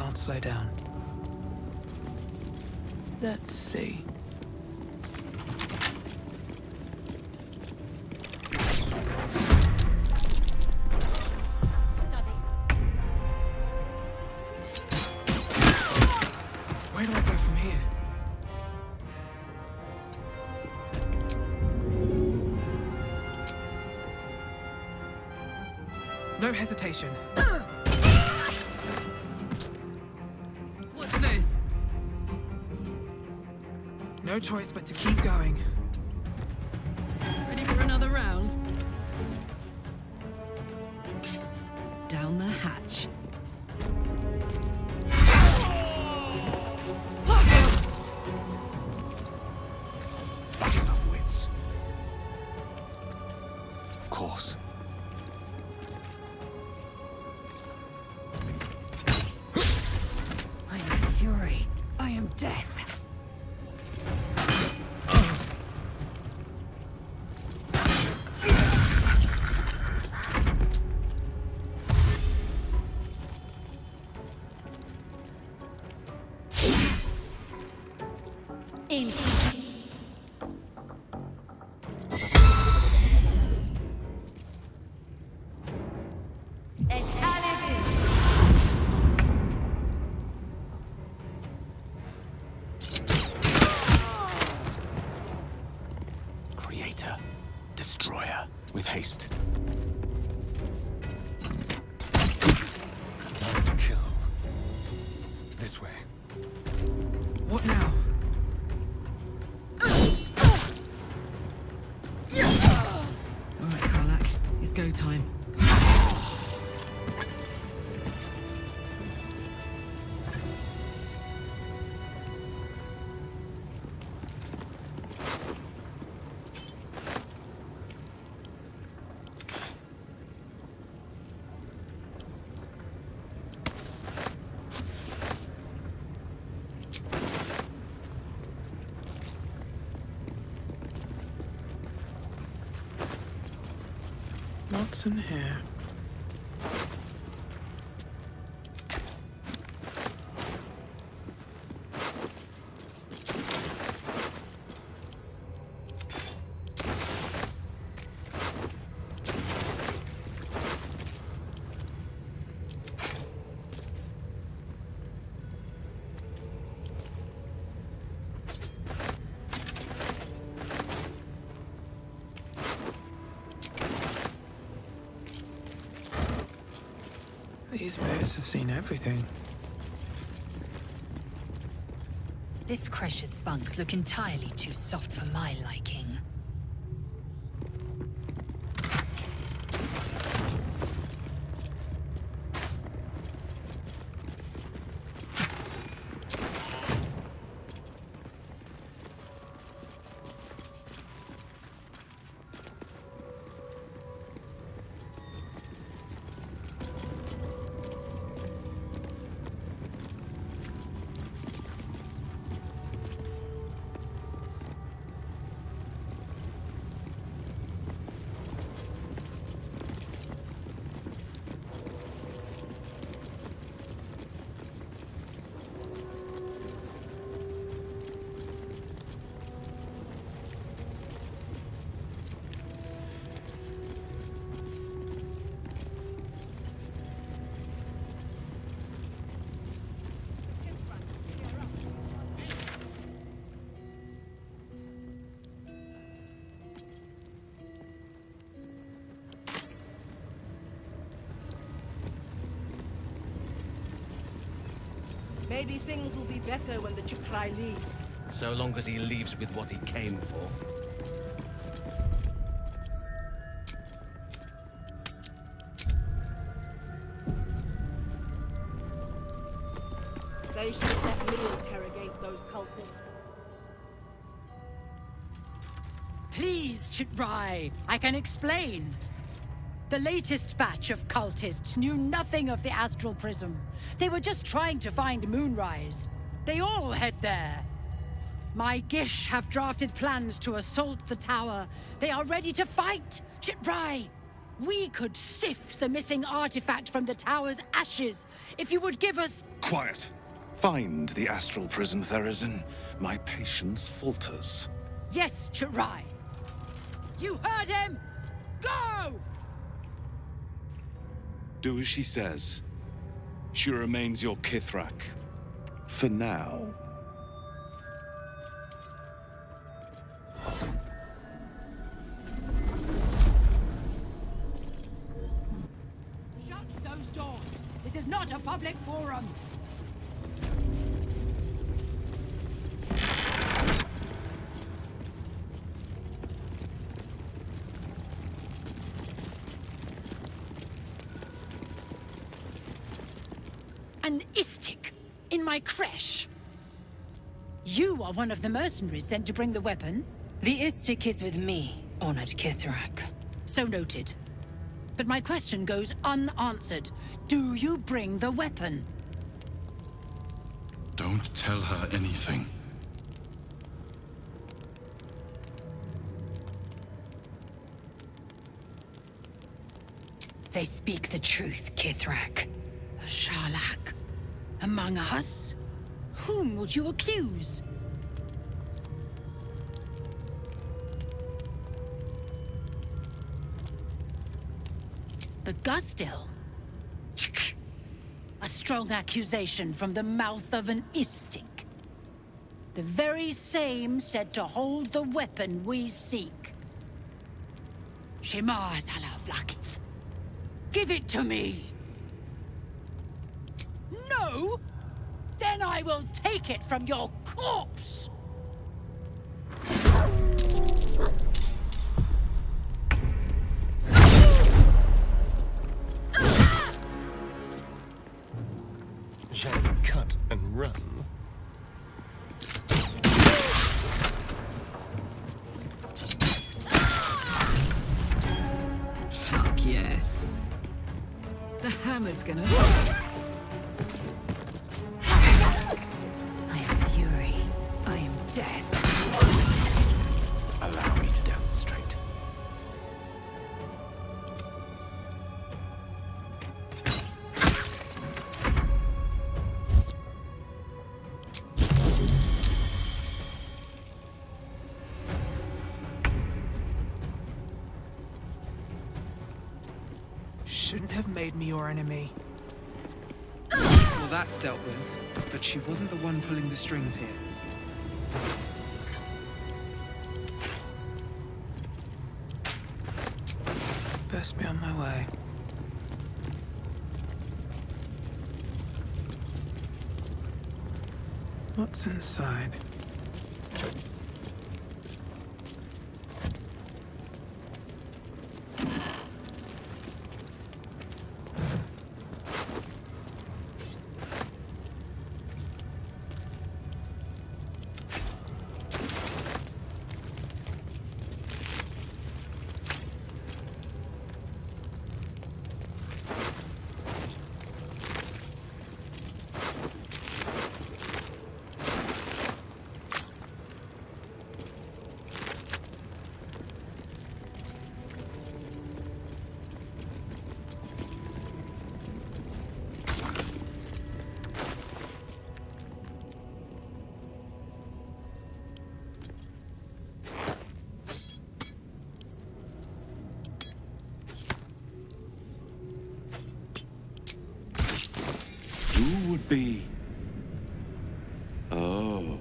can't slow down. Let's see. Where do I go from here? No hesitation. What's this? No choice but to keep going. Ready for another round? Down the hatch. Backing off wits. Of course. I am fury. I am death. Creator. Destroyer. With haste. Time to kill. This way. What now? All right, Karlak. It's go time. What's in here? These birds have seen everything. This Cresh's bunks look entirely too soft for my liking. Maybe things will be better when the Chukrai leaves. So long as he leaves with what he came for. They should let me interrogate those culprits. Please, Chitrai, I can explain. The latest batch of cultists knew nothing of the Astral Prism. They were just trying to find Moonrise. They all head there. My Gish have drafted plans to assault the tower. They are ready to fight, Chitrai. We could sift the missing artifact from the tower's ashes if you would give us... Quiet. Find the astral prism, Therazin. My patience falters. Yes, Chirai. You heard him! Go! Do as she says. She remains your Kithrak. For now. Shut those doors! This is not a public forum! An istik in my creche. You are one of the mercenaries sent to bring the weapon. The istik is with me, honored Kithrak. So noted. But my question goes unanswered. Do you bring the weapon? Don't tell her anything. They speak the truth, Kithrak. A Sharlak? Among us? Whom would you accuse? The Gustil? A strong accusation from the mouth of an istik. The very same said to hold the weapon we seek. Shema Zalavlakith. Give it to me! No? Then I will take it from your corpse! Shall we cut and run? Fuck yes. The hammer's gonna... I am fury. I am death. Allow me to demonstrate. Shouldn't have made me your enemy. Well, that's dealt with. But she wasn't the one pulling the strings here. Best be on my way. What's inside? Who would be? Oh,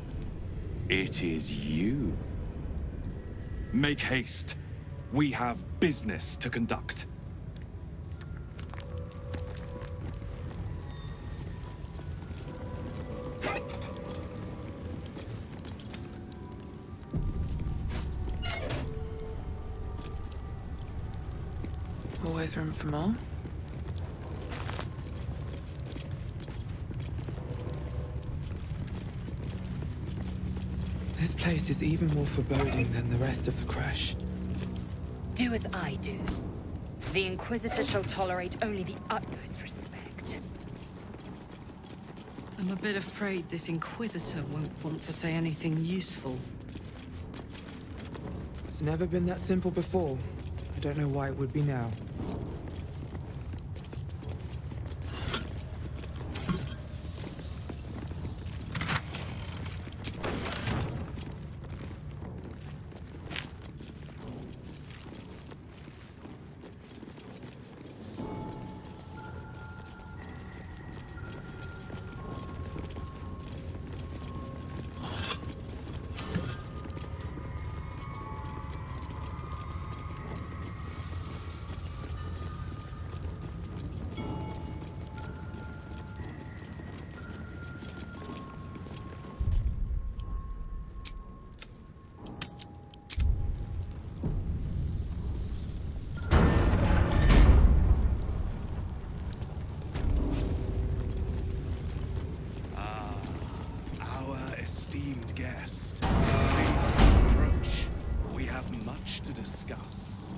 it is you. Make haste. We have business to conduct. Always room for more? This place is even more foreboding than the rest of the crash. Do as I do. The Inquisitor shall tolerate only the utmost respect. I'm a bit afraid this Inquisitor won't want to say anything useful. It's never been that simple before. I don't know why it would be now. Esteemed guest, please approach. We have much to discuss.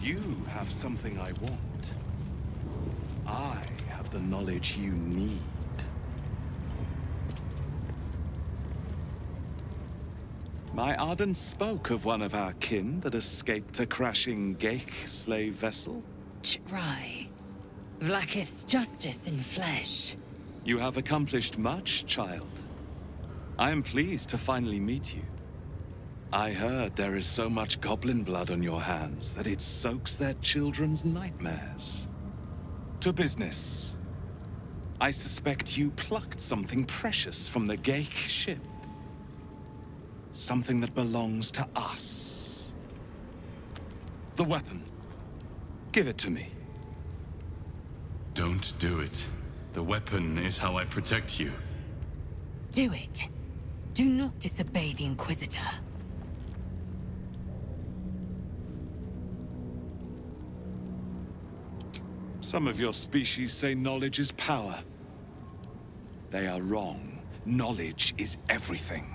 You have something I want. I have the knowledge you need. My Arden spoke of one of our kin that escaped a crashing Geik slave vessel. Right. Vlaakith's justice in flesh. You have accomplished much, child. I am pleased to finally meet you. I heard there is so much goblin blood on your hands that it soaks their children's nightmares. To business. I suspect you plucked something precious from the Geik ship. Something that belongs to us. The weapon. Give it to me. Don't do it. The weapon is how I protect you. Do it. Do not disobey the Inquisitor. Some of your species say knowledge is power. They are wrong. Knowledge is everything.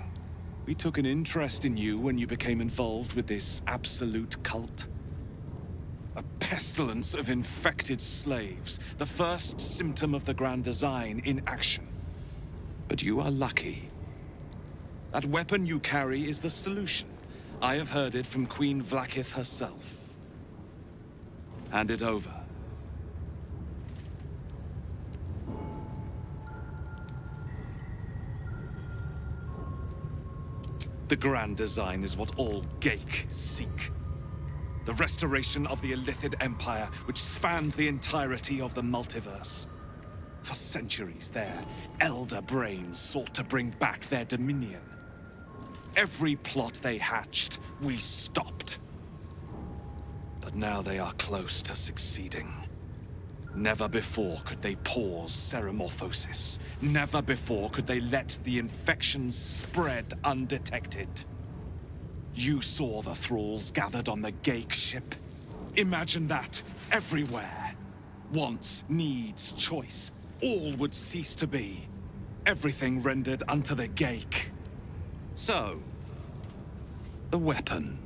We took an interest in you when you became involved with this absolute cult. A pestilence of infected slaves, the first symptom of the Grand Design in action. But you are lucky. That weapon you carry is the solution. I have heard it from Queen Vlaakith herself. Hand it over. The Grand Design is what all Geik seek. The restoration of the Illithid Empire, which spanned the entirety of the multiverse. For centuries, their elder brains sought to bring back their dominion. Every plot they hatched, we stopped. But now they are close to succeeding. Never before could they pause ceremorphosis. Never before could they let the infections spread undetected. You saw the thralls gathered on the Geik ship. Imagine that, everywhere. Wants, needs, choice, all would cease to be. Everything rendered unto the Geik. So, the weapon.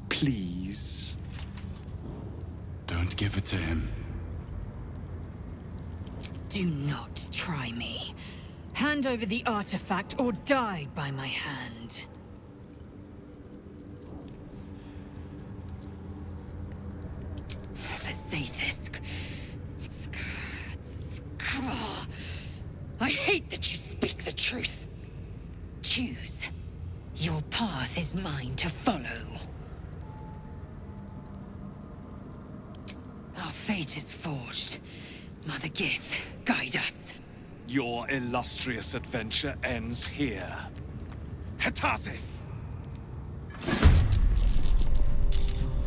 Please. Don't give it to him. Do not try me. Hand over the artifact or die by my hand. The Sathisk. I hate that you speak the truth. Choose. Your path is mine to follow. Our fate is forged. Mother Gith, guide us. Your illustrious adventure ends here. Hetazith!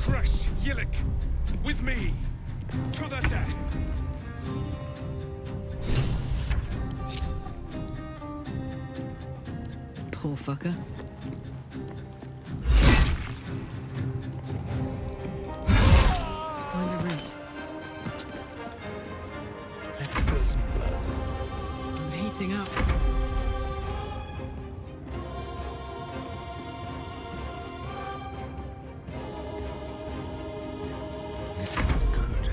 Kresh Yillik, with me, to the death! Poor fucker. Find a route. Let's spill some blood. I'm heating up. This is good.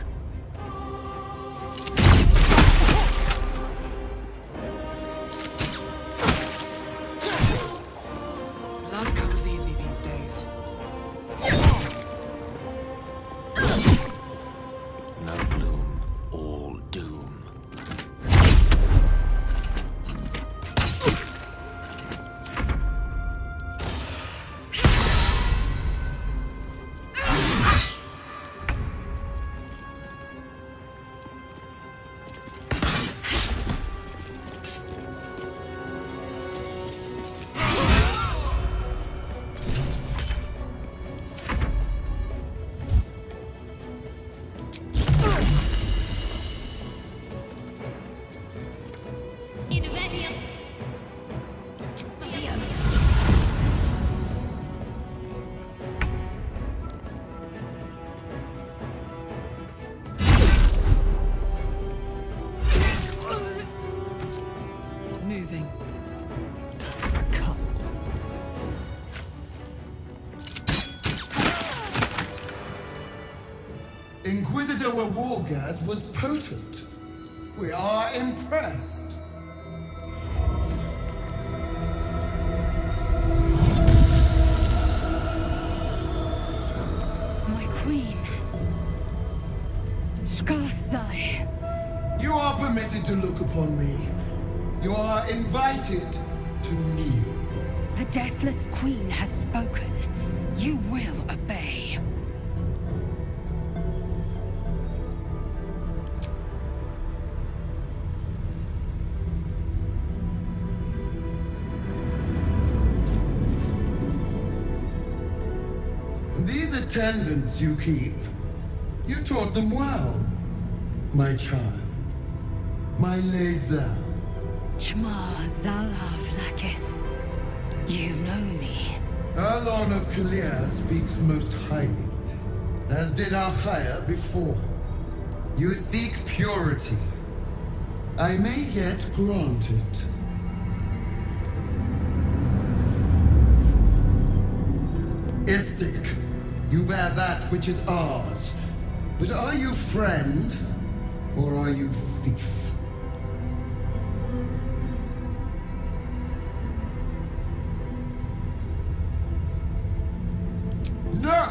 Inquisitor Wargas was potent. We are impressed. My queen. Skathzai. You are permitted to look upon me. You are invited to kneel. The Deathless Queen has spoken. You will obey. These attendants you keep, you taught them well, my child. My Leia. Chma Zala Vlakith. You know me. Erlon of Kalir speaks most highly, as did Alchaya before. You seek purity. I may yet grant it. Istik, you bear that which is ours. But are you friend, or are you thief? No!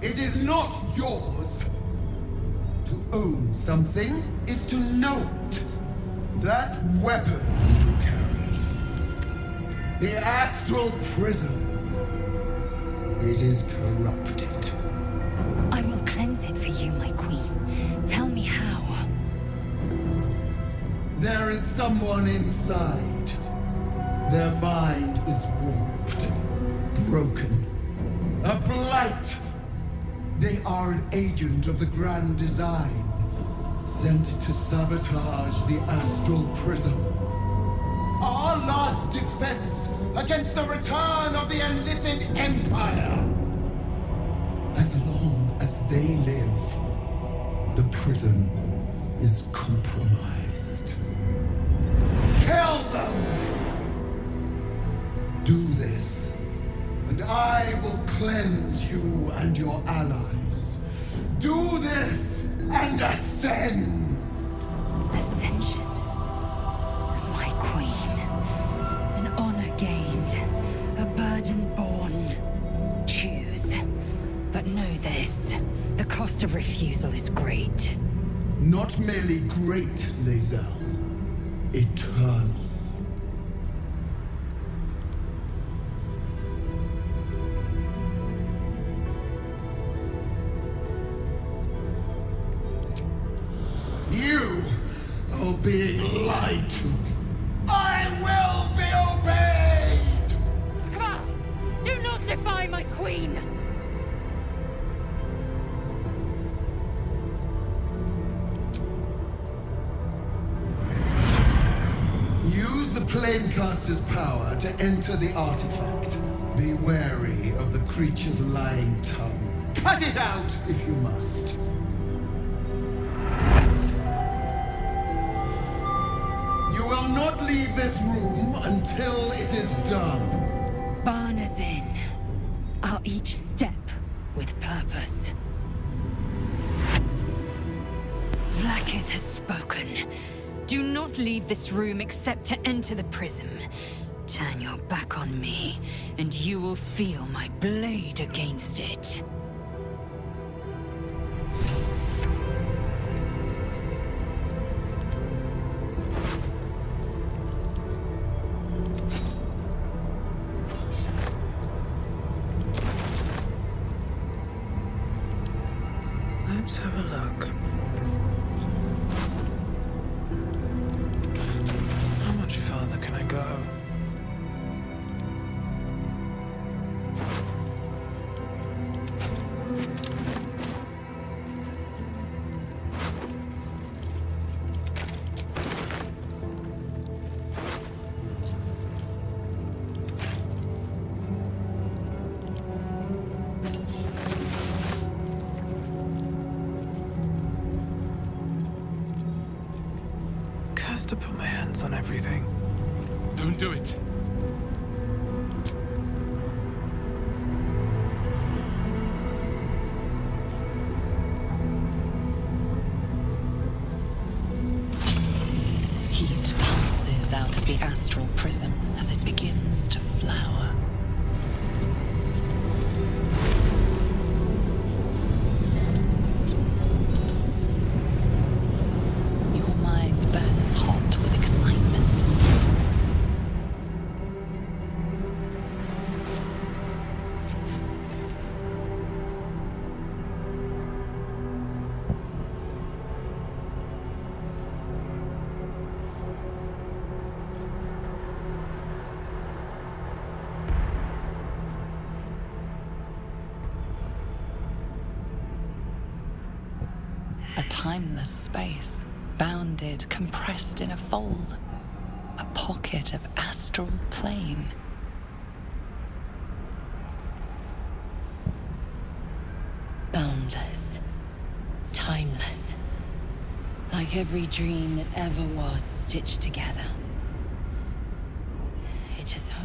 It is not yours! To own something is to know it. That weapon you carry. The astral prism. It is corrupted. I will cleanse it for you, my queen. Tell me how. There is someone inside. Their mind is warped, broken. A blight! They are an agent of the Grand Design, sent to sabotage the Astral Prism. Our last defense against the return of the Illithid Empire! As long as they live, the prism is compromised. Kill them! Do this, and I will cleanse you and your allies. Do this and ascend! Ascension. My queen. An honor gained. A burden borne. Choose. But know this. The cost of refusal is great. Not merely great, Lae'zel. Eternal. You are being lied to. I will be obeyed! Skva! Do not defy my queen! Use the Planecaster's power to enter the artifact. Be wary of the creature's lying tongue. Cut it out if you must. You will not leave this room until it is done. Barna's in. Our each step with purpose. Vlakith has spoken. Do not leave this room except to enter the prism. Turn your back on me, and you will feel my blade against it. Let's have a look. How much farther can I go? To put my hands on everything. Don't do it. horizon as it begins to flower. Your mind burns hot with excitement. A timeless space, bounded, compressed in a fold. A pocket of astral plane. Boundless. Timeless. Like every dream that ever was stitched together. It is home.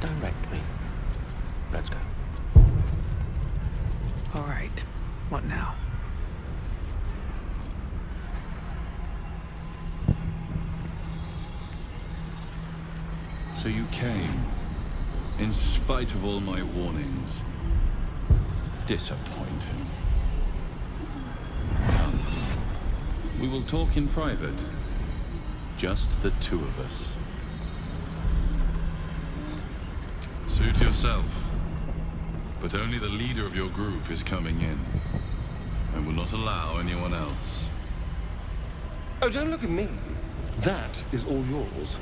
Direct me. Let's go. All right. What now? So you came, in spite of all my warnings. Disappointing. Come. We will talk in private. Just the two of us. Suit yourself. But only the leader of your group is coming in. I will not allow anyone else. Oh, don't look at me. That is all yours.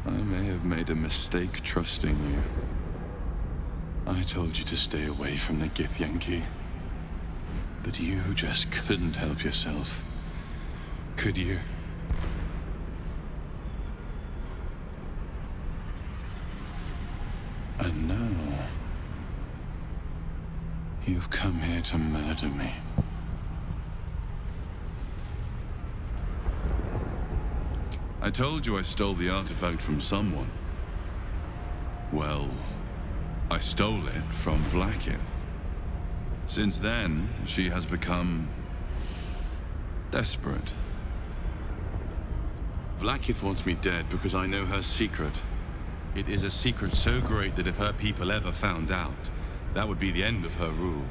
I may have made a mistake trusting you. I told you to stay away from the Githyanki. But you just couldn't help yourself. Could you? And now, you've come here to murder me. I told you I stole the artifact from someone. Well, I stole it from Vlaakith. Since then, she has become desperate. Vlaakith wants me dead because I know her secret. It is a secret so great that if her people ever found out, that would be the end of her rule.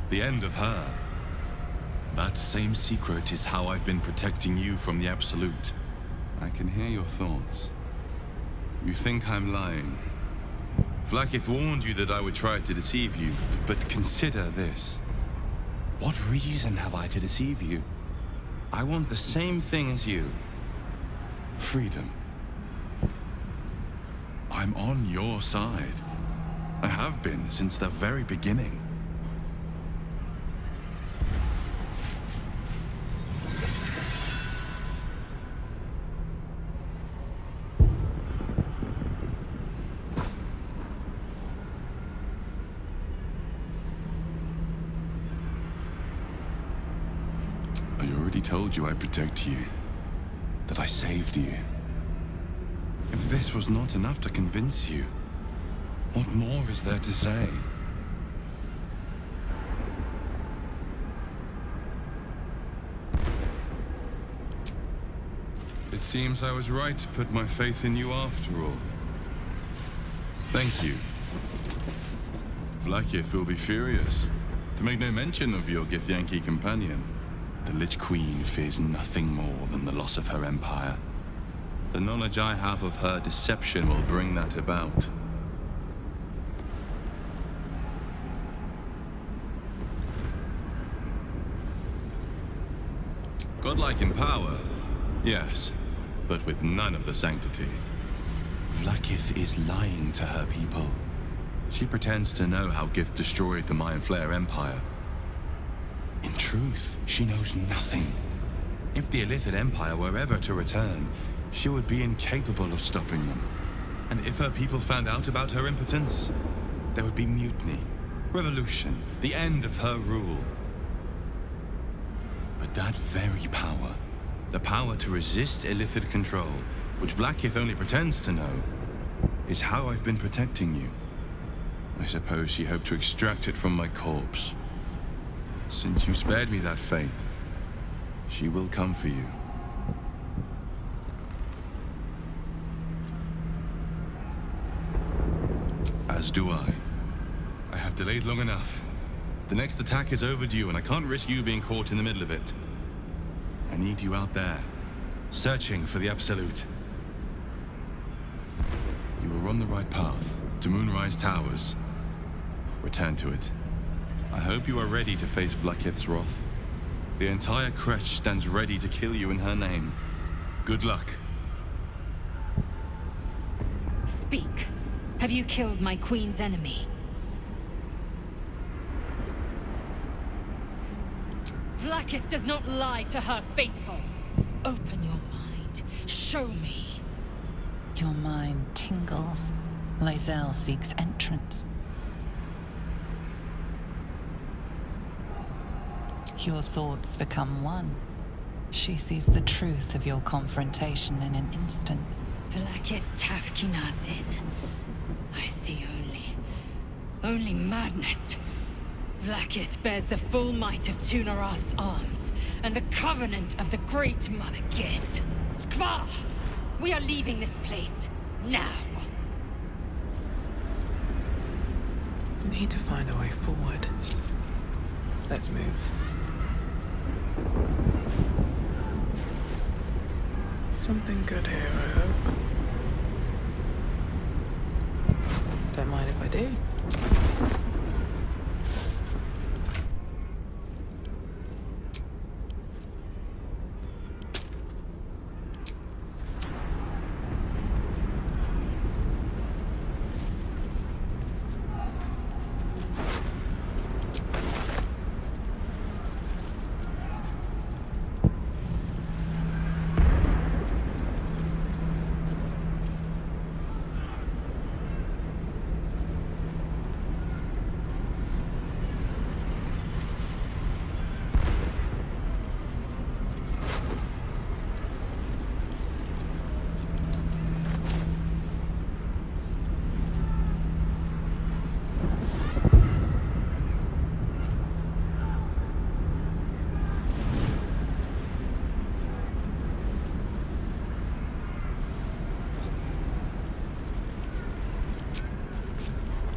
The end of her. That same secret is how I've been protecting you from the Absolute. I can hear your thoughts. You think I'm lying. Vlaakith warned you that I would try to deceive you, but consider this. What reason have I to deceive you? I want the same thing as you. Freedom. I'm on your side. I have been since the very beginning. I already told you I protect you, that I saved you. If this was not enough to convince you, what more is there to say? It seems I was right to put my faith in you after all. Thank you. Vlaakith will be furious, to make no mention of your Githyanki companion. The Lich Queen fears nothing more than the loss of her empire. The knowledge I have of her deception will bring that about. Godlike in power, yes, but with none of the sanctity. Vlaakith is lying to her people. She pretends to know how Gith destroyed the Mind Flayer Empire. In truth, she knows nothing. If the Illithid Empire were ever to return, she would be incapable of stopping them. And if her people found out about her impotence, there would be mutiny, revolution, the end of her rule. But that very power, the power to resist illithid control, which Vlaakith only pretends to know, is how I've been protecting you. I suppose she hoped to extract it from my corpse. Since you spared me that fate, she will come for you. As do I. I have delayed long enough. The next attack is overdue, and I can't risk you being caught in the middle of it. I need you out there, searching for the Absolute. You were on the right path, to Moonrise Towers. Return to it. I hope you are ready to face Vlaakith's wrath. The entire Creche stands ready to kill you in her name. Good luck. Speak. Have you killed my queen's enemy? Vlaakith does not lie to her faithful. Open your mind. Show me. Your mind tingles. Lae'zel seeks entrance. Your thoughts become one. She sees the truth of your confrontation in an instant. Vlaakith Tafkinazin. I see only madness. Vlaakith bears the full might of Tunarath's arms, and the covenant of the Great Mother Gith. Skvar! We are leaving this place, now! Need to find a way forward. Let's move. Something good here, I hope. Don't mind if I do.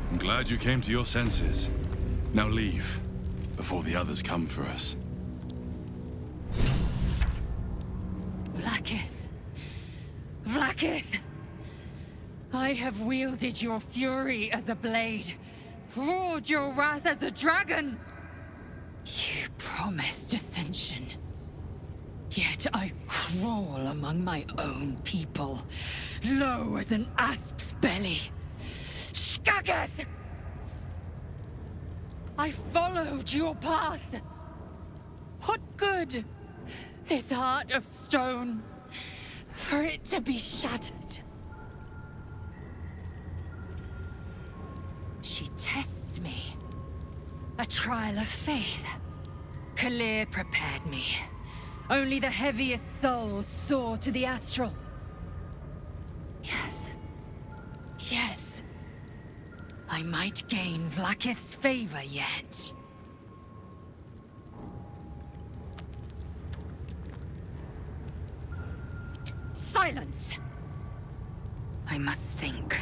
I'm glad you came to your senses. Now leave, before the others come for us. Vlaakith. Vlaakith! I have wielded your fury as a blade, roared your wrath as a dragon. You promised ascension. Yet I crawl among my own people, low as an asp's belly. Shkageth! I followed your path. What good? This heart of stone, for it to be shattered. She tests me. A trial of faith. Kalir prepared me. Only the heaviest souls soar to the astral. Yes. Yes. I might gain Vlaakith's favor yet. Silence! I must think.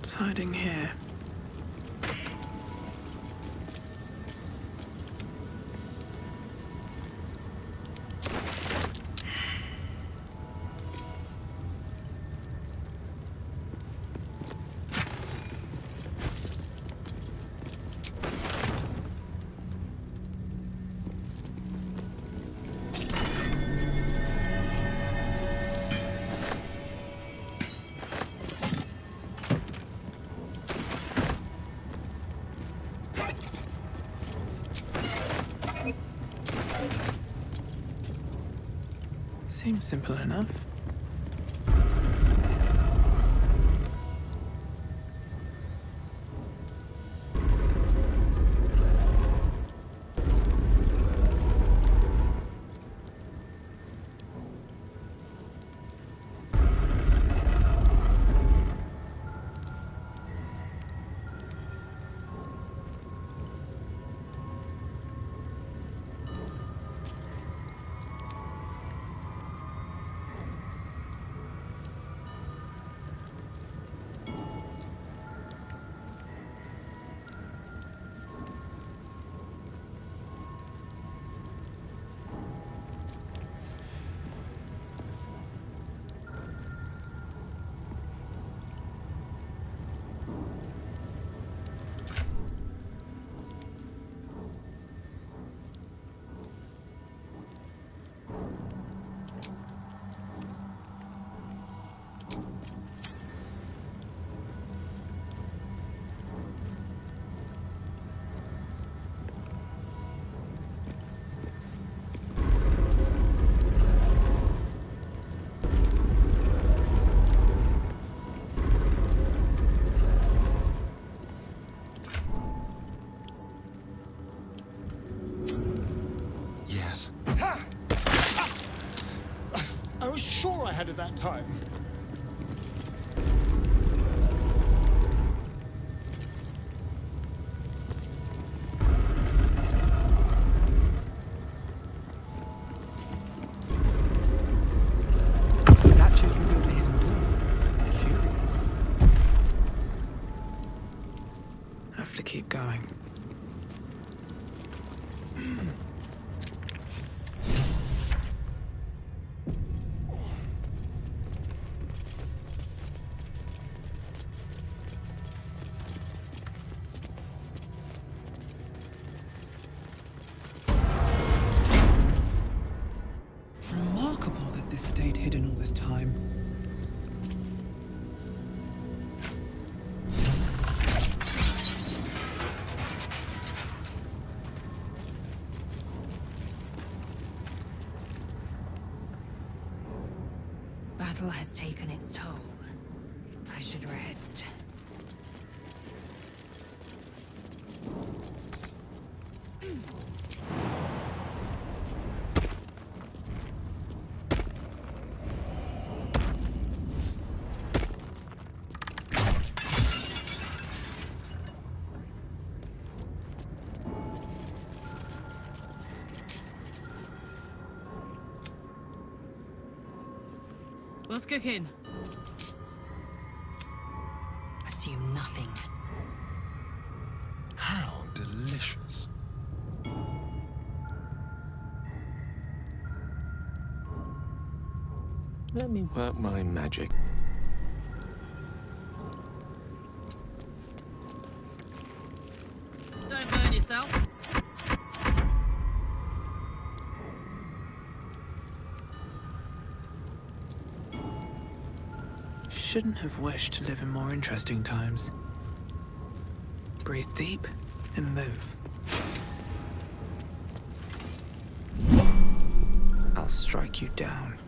What's hiding here? Seems simple enough. I was sure I had it that time. Statues revealed a hidden door. Curious. Have to keep going. Remarkable that this stayed hidden all this time. Battle has taken its toll. I should rest. What's cooking? Assume nothing. How delicious. Let me work my magic. Don't burn yourself. Shouldn't have wished to live in more interesting times. Breathe deep and move. I'll strike you down.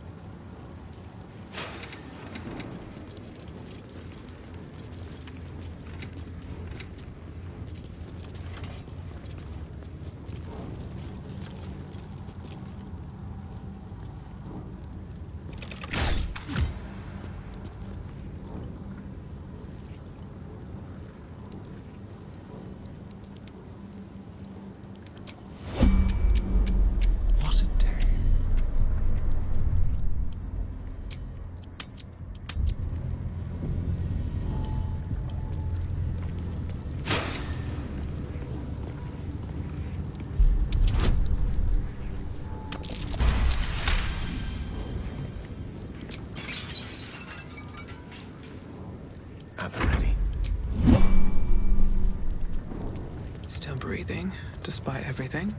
Still breathing, despite everything.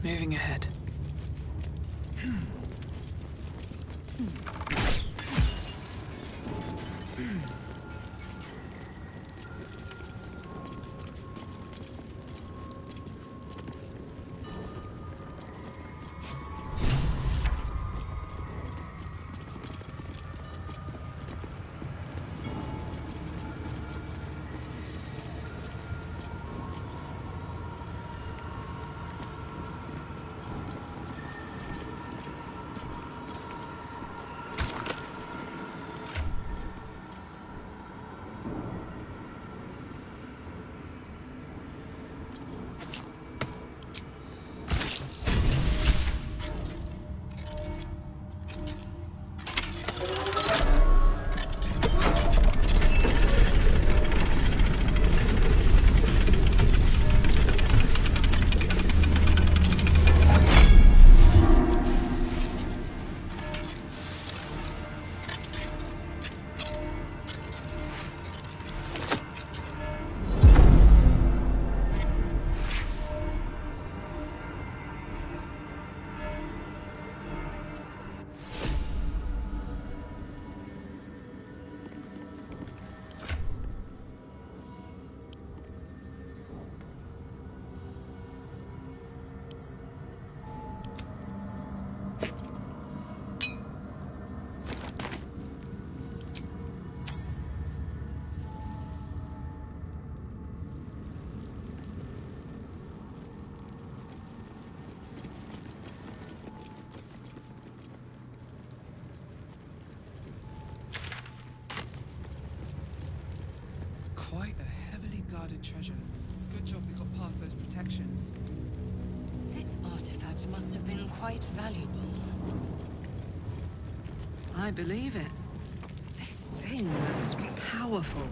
Moving ahead. Quite a heavily guarded treasure. Good job we got past those protections. This artifact must have been quite valuable. I believe it. This thing looks powerful.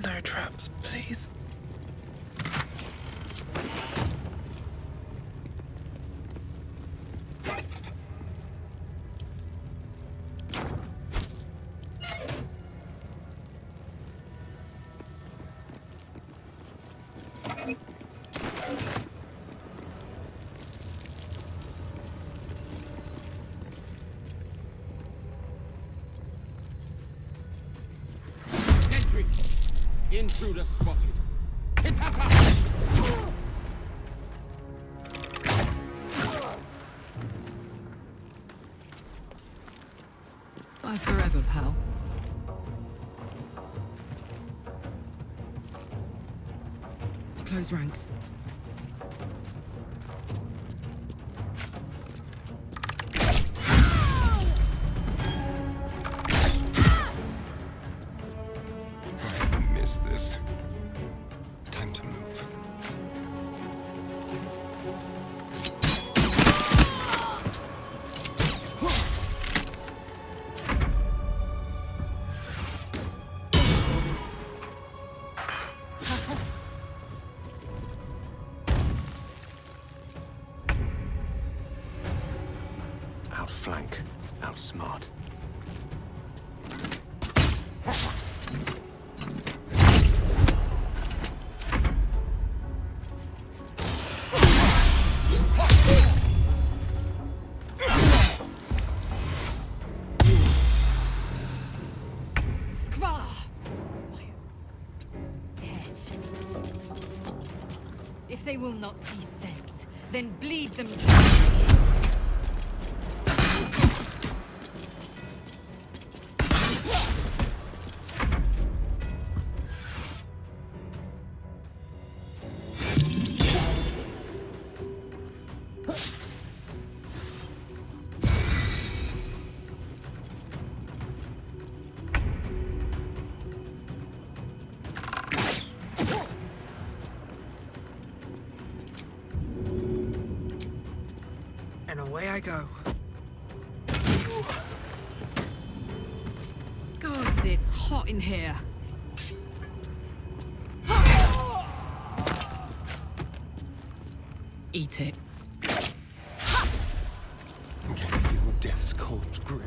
No traps, please. Intruder spotted. Hitaka! Bye forever, pal. Close ranks. this. Time to move. Outflank, outsmart. If they will not see sense, then bleed them. And away I go. Gods, it's hot in here. Eat it. Can you feel death's cold grip?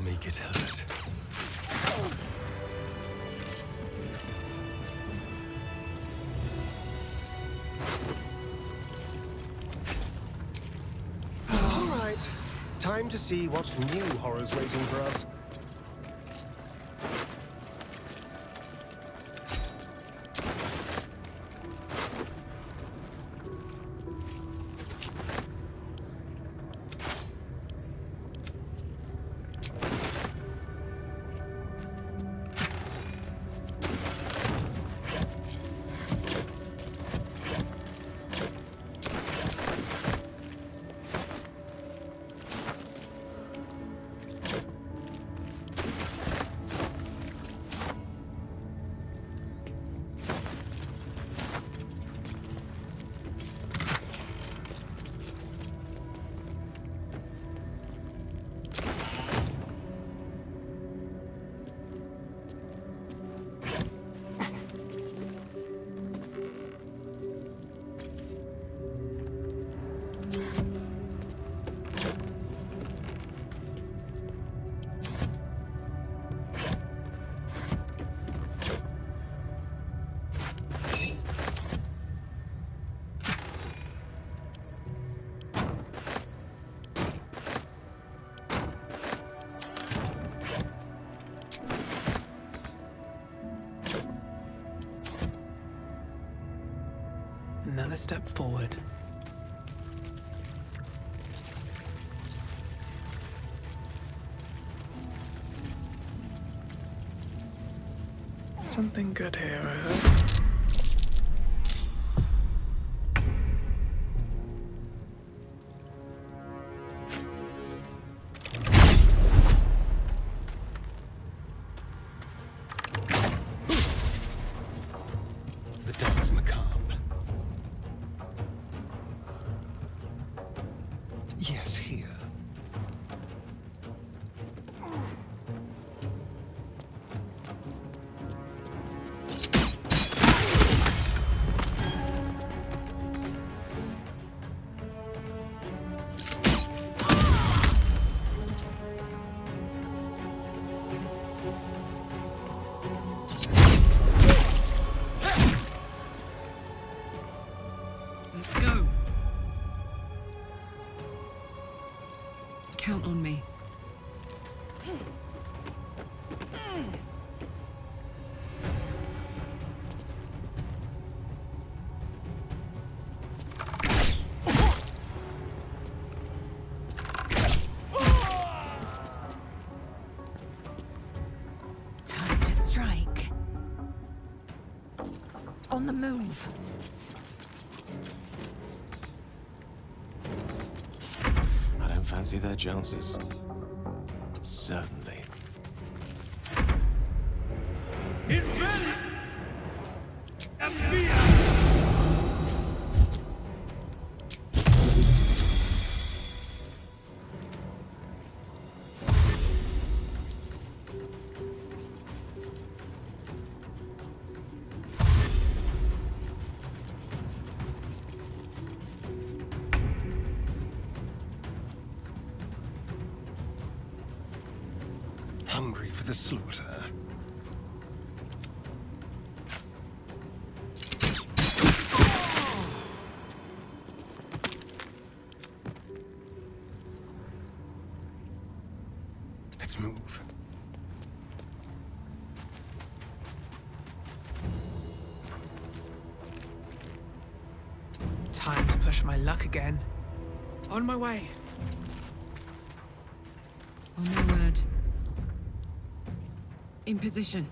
Make it hurt. All right, time to see what new horror's waiting for us. Another step forward. Something good here, I heard. The dance macabre. Yes, here. Let's go. Count on me. Time to strike. On the move. fancy their chances? Certainly. Hungry for the slaughter. Let's move. Time to push my luck again. On my way. On my word. In position.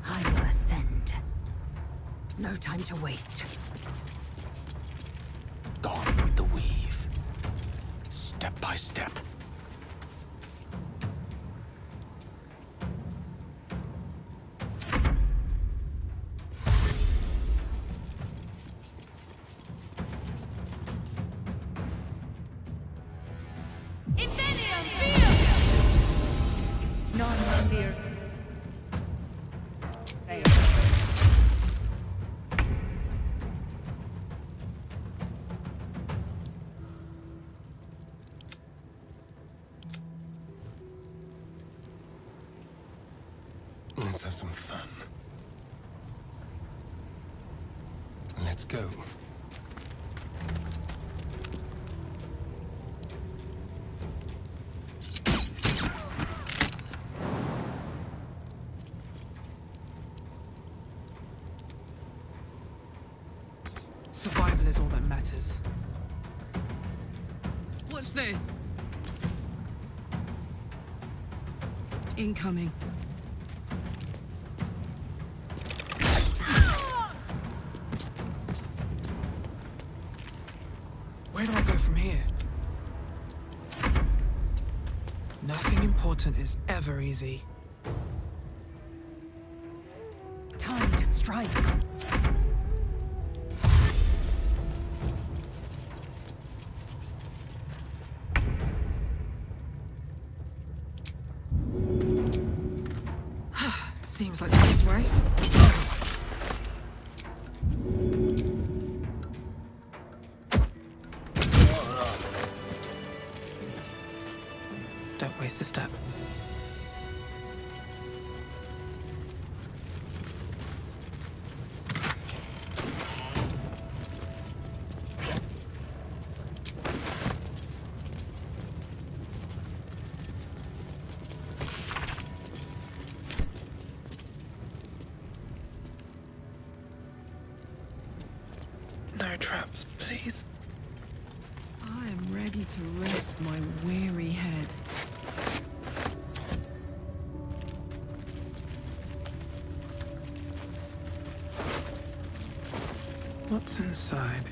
I will ascend. No time to waste. Gone with the weave. Step by step. Non-fear. Let's have some fun. Let's go. Survival is all that matters. Watch this. Incoming. Where do I go from here? Nothing important is ever easy. Time to strike. Seems like this way. Don't waste a step. No traps, please. I am ready to rest my weary head. What's inside?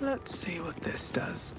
Let's see what this does.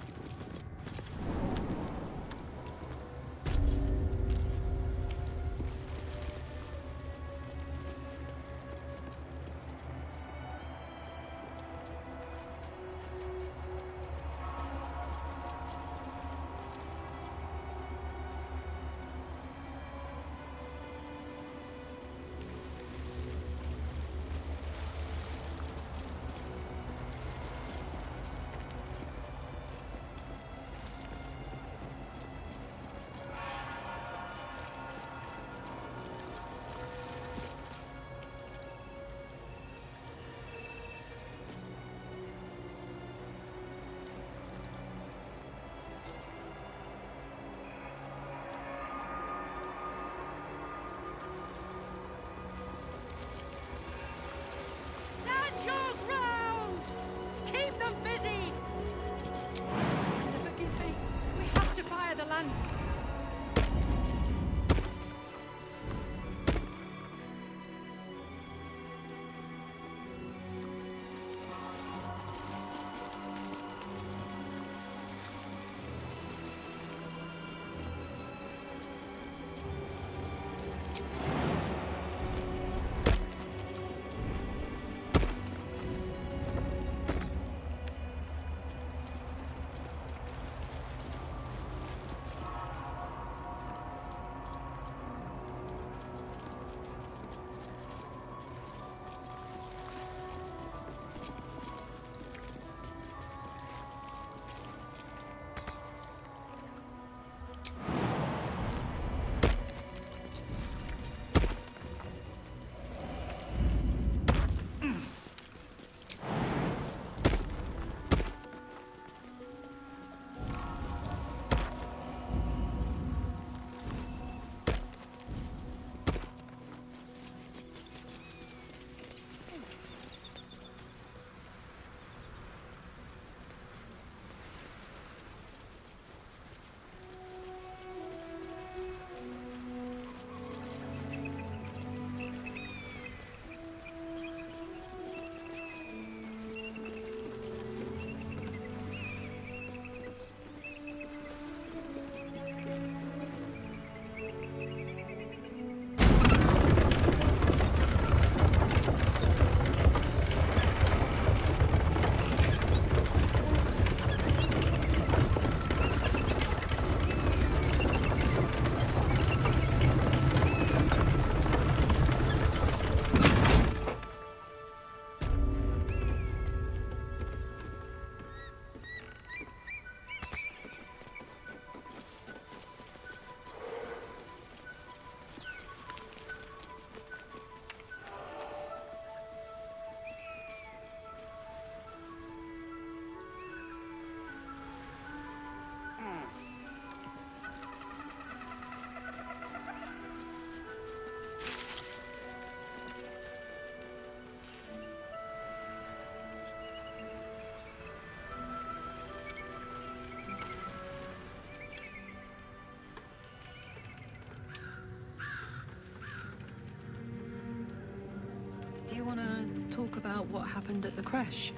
talk about what happened at the crash.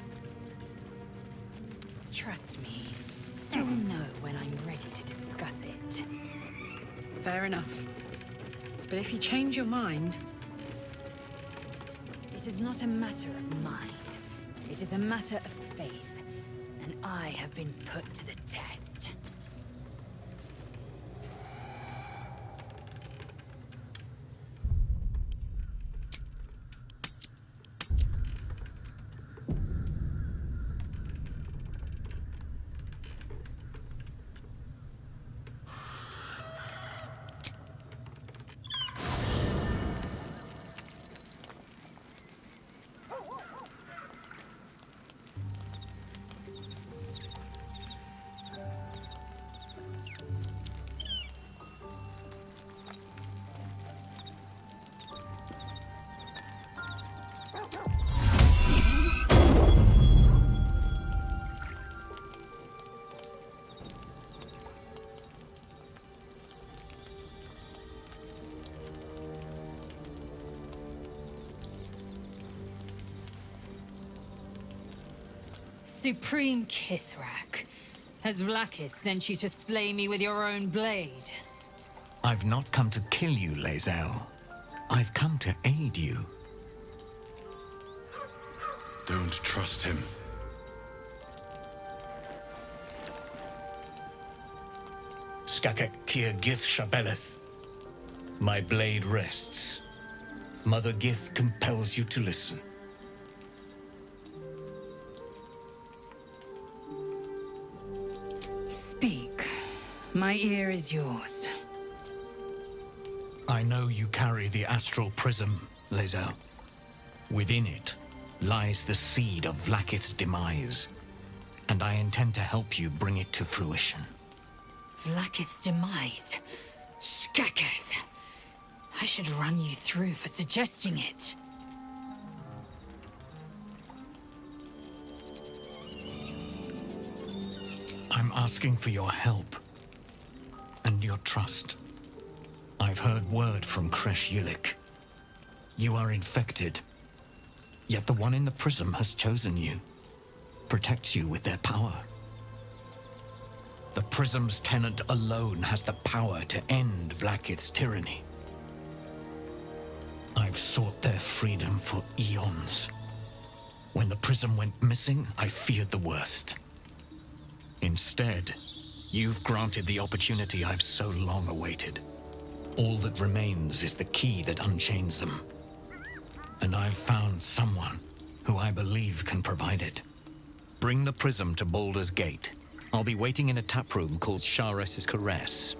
Trust me, you'll know when I'm ready to discuss it. Fair enough. But if you change your mind... It is not a matter of mind. It is a matter of faith. And I have been put to the test. Supreme Kithrak, has Vlaakith sent you to slay me with your own blade? I've not come to kill you, Lae'zel. I've come to aid you. Don't trust him. Skakek Kier Gith Shabeleth. My blade rests. Mother Gith compels you to listen. Speak. My ear is yours. I know you carry the astral prism, Lae'zel. Within it lies the seed of Vlaakith's demise, and I intend to help you bring it to fruition. Vlaakith's demise? Skaketh! I should run you through for suggesting it. I'm asking for your help and your trust. I've heard word from Kresh Yilik. You are infected, yet the one in the prism has chosen you, protects you with their power. The prism's tenant alone has the power to end Vlaakith's tyranny. I've sought their freedom for eons. When the prism went missing, I feared the worst. Instead, you've granted the opportunity I've so long awaited. All that remains is the key that unchains them. And I've found someone who I believe can provide it. Bring the prism to Baldur's Gate. I'll be waiting in a taproom called Shares's Caress.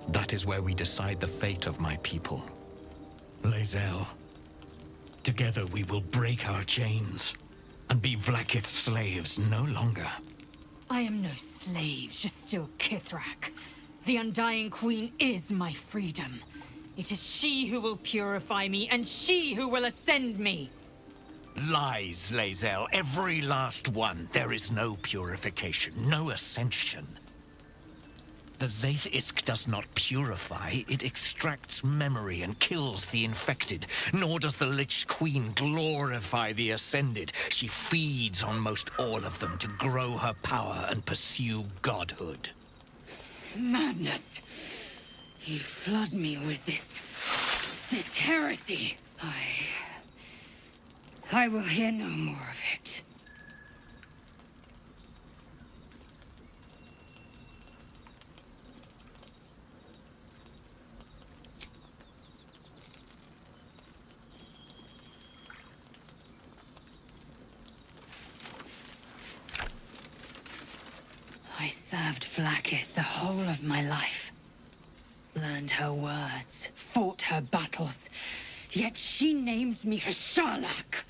That is where we decide the fate of my people. Lae'zel, together we will break our chains and be Vlaakith's slaves no longer. I am no slave, just still Kithrak. The Undying Queen is my freedom. It is she who will purify me, and she who will ascend me. Lies, Lae'zel, every last one. There is no purification, no ascension. The Zaith Isk does not purify, it extracts memory and kills the infected. Nor does the Lich Queen glorify the ascended. She feeds on most all of them to grow her power and pursue godhood. Madness! You flood me with this heresy. I will hear no more of it. I served Vlaakith the whole of my life. Learned her words, fought her battles, yet she names me her Sharlak.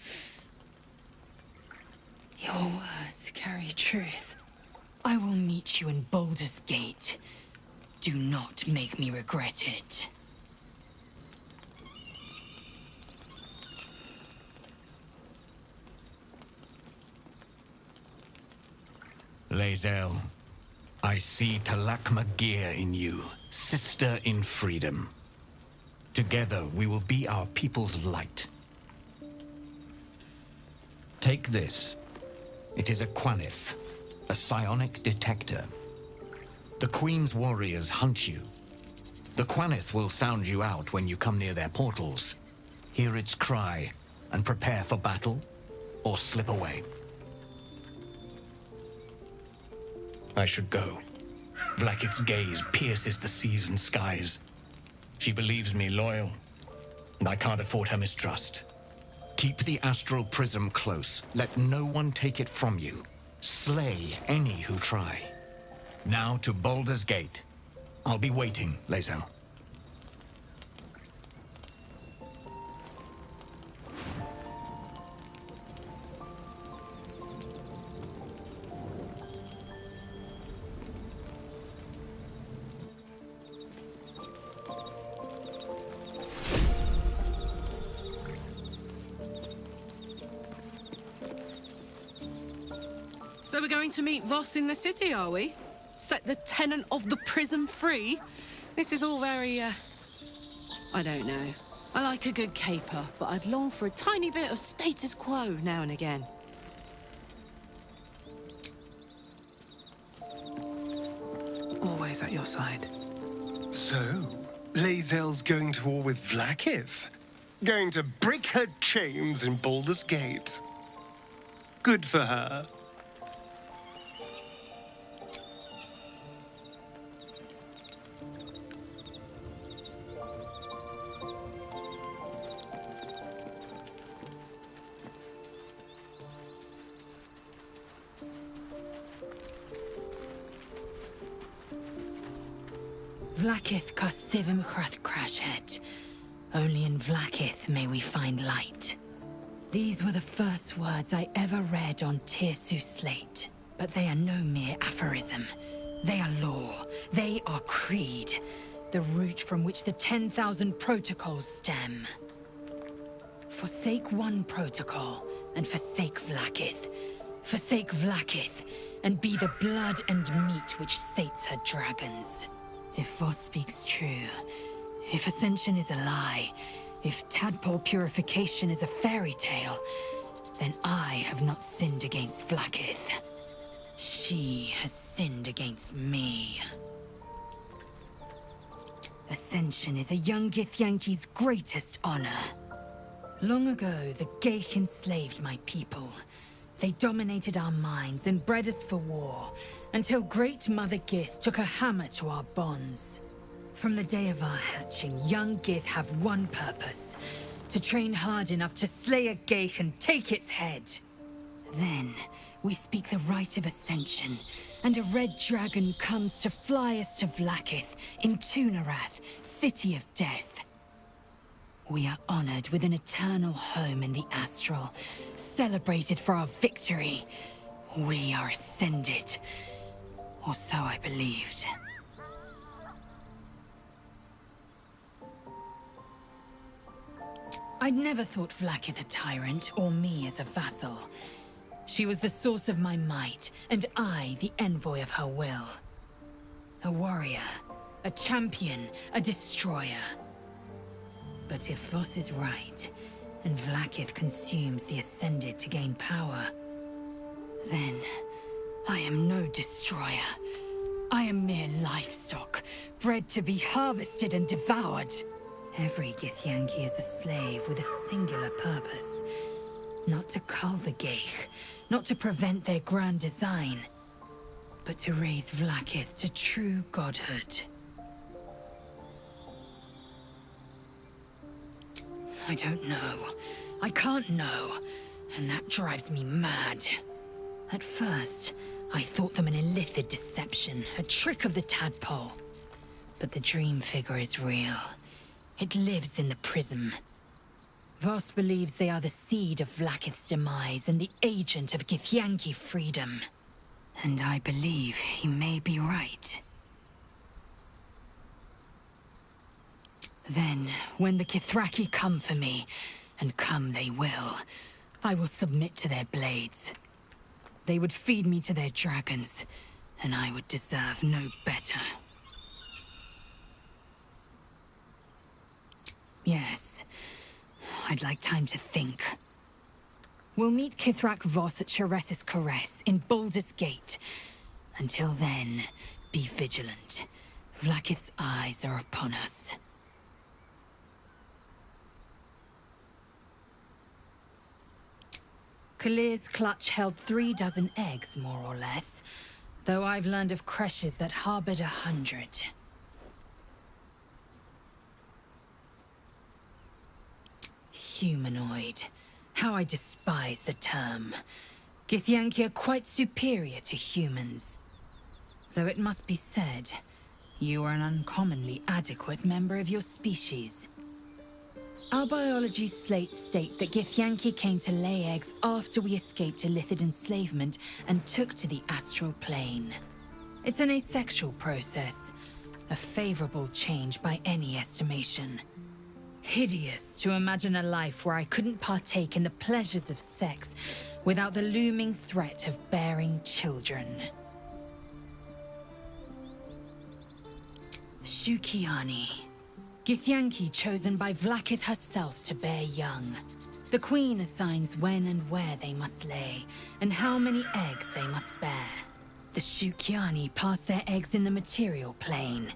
Your words carry truth. I will meet you in Baldur's Gate. Do not make me regret it. Lae'zel, I see Talak Magir in you, sister in freedom. Together we will be our people's light. Take this. It is a Quanith, a psionic detector. The Queen's warriors hunt you. The Quanith will sound you out when you come near their portals. Hear its cry and prepare for battle, or slip away. I should go. Vlaakith's gaze pierces the seas and skies. She believes me loyal, and I can't afford her mistrust. Keep the astral prism close. Let no one take it from you. Slay any who try. Now to Baldur's Gate. I'll be waiting, Lae'zel. So we're going to meet Voss in the city, are we? Set the tenant of the prism free? This is all very, I don't know. I like a good caper, but I'd long for a tiny bit of status quo now and again. Always at your side. So, Lae'zel's going to war with Vlaakith? Going to break her chains in Baldur's Gate? Good for her. Vlaakith Kosivim Chrath Crashhead. Only in Vlaakith may we find light. These were the first words I ever read on Tirsu's slate. But they are no mere aphorism. They are law. They are creed. The root from which the 10,000 protocols stem. Forsake one protocol, and forsake Vlaakith. Forsake Vlaakith, and be the blood and meat which sates her dragons. If Voss speaks true, if Ascension is a lie, if tadpole purification is a fairy tale, then I have not sinned against Vlaakith. She has sinned against me. Ascension is a young Githyanki's greatest honor. Long ago, the Geich enslaved my people. They dominated our minds and bred us for war, until Great Mother Gith took a hammer to our bonds. From the day of our hatching, young Gith have one purpose: to train hard enough to slay a Geich and take its head. Then, we speak the rite of Ascension, and a red dragon comes to fly us to Vlaakith, in Tunarath, City of Death. We are honored with an eternal home in the Astral, celebrated for our victory. We are ascended. Or so I believed. I'd never thought Vlaakith a tyrant, or me as a vassal. She was the source of my might, and I the envoy of her will. A warrior, a champion, a destroyer. But if Voss is right, and Vlaakith consumes the Ascended to gain power, then I am no destroyer. I am mere livestock, bred to be harvested and devoured. Every Githyanki is a slave with a singular purpose. Not to cull the Geich, not to prevent their grand design, but to raise Vlaakith to true godhood. I don't know. I can't know, and that drives me mad. At first, I thought them an illithid deception, a trick of the tadpole. But the dream figure is real. It lives in the prism. Voss believes they are the seed of Vlaakith's demise and the agent of Githyanki freedom. And I believe he may be right. Then, when the Kithraki come for me, and come they will, I will submit to their blades. They would feed me to their dragons, and I would deserve no better. Yes, I'd like time to think. We'll meet Kithrak Voss at Chares's Caress in Baldur's Gate. Until then, be vigilant. Vlaakith's eyes are upon us. Kalir's clutch held 36 eggs, more or less. Though I've learned of creches that harbored 100. Humanoid. How I despise the term. Githyanki are quite superior to humans. Though it must be said, you are an uncommonly adequate member of your species. Our biology slates state that Githyanki came to lay eggs after we escaped Illithid enslavement and took to the astral plane. It's an asexual process, a favorable change by any estimation. Hideous to imagine a life where I couldn't partake in the pleasures of sex without the looming threat of bearing children. Shukiani. Githyanki chosen by Vlaakith herself to bear young. The Queen assigns when and where they must lay, and how many eggs they must bear. The Shukiani pass their eggs in the material plane.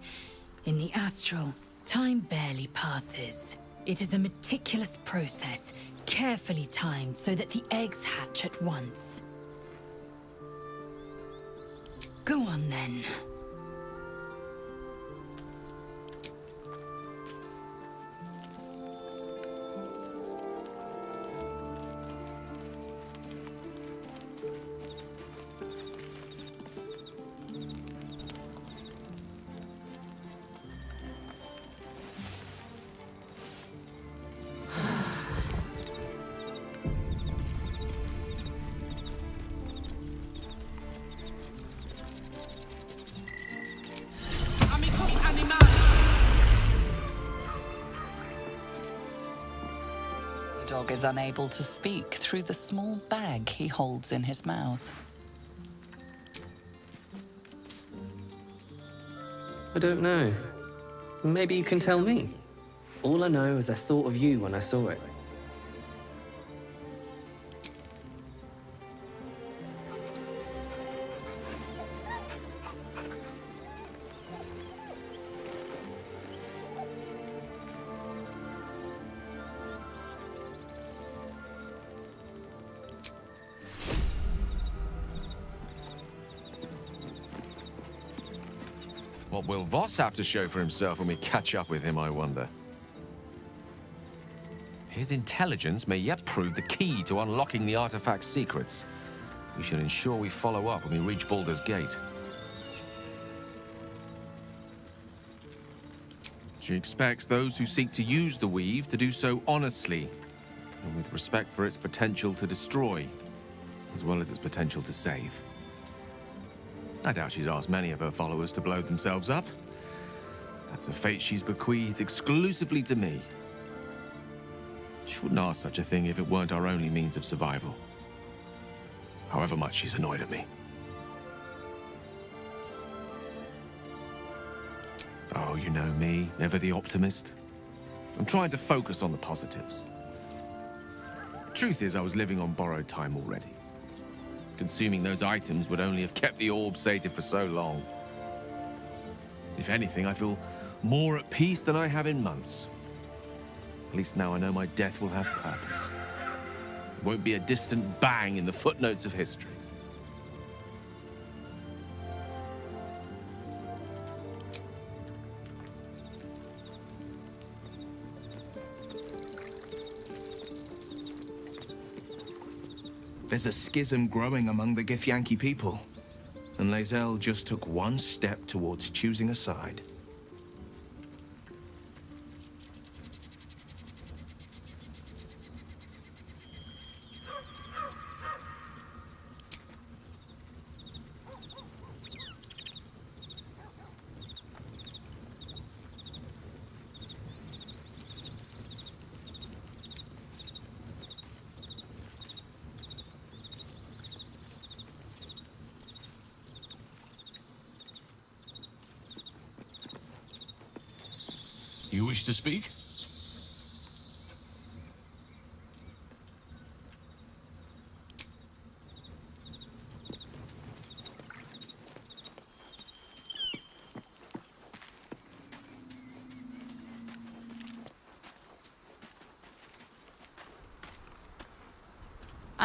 In the astral, time barely passes. It is a meticulous process, carefully timed so that the eggs hatch at once. Go on then. The dog is unable to speak through the small bag he holds in his mouth. I don't know. Maybe you can tell me. All I know is I thought of you when I saw it. What will Voss have to show for himself when we catch up with him, I wonder? His intelligence may yet prove the key to unlocking the artifact's secrets. We should ensure we follow up when we reach Baldur's Gate. She expects those who seek to use the weave to do so honestly, and with respect for its potential to destroy, as well as its potential to save. I doubt she's asked many of her followers to blow themselves up. That's a fate she's bequeathed exclusively to me. She wouldn't ask such a thing if it weren't our only means of survival. However much she's annoyed at me. Oh, you know me, ever the optimist. I'm trying to focus on the positives. Truth is, I was living on borrowed time already. Consuming those items would only have kept the orb sated for so long. If anything, I feel more at peace than I have in months. At least now I know my death will have purpose. It won't be a distant bang in the footnotes of history. There's a schism growing among the Githyanki people, and Lae'zel just took one step towards choosing a side. You wish to speak?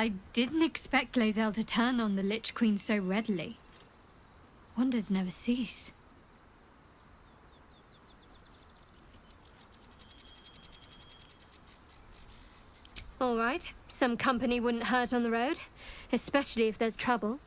I didn't expect Lae'zel to turn on the Lich Queen so readily. Wonders never cease. All right, some company wouldn't hurt on the road, especially if there's trouble.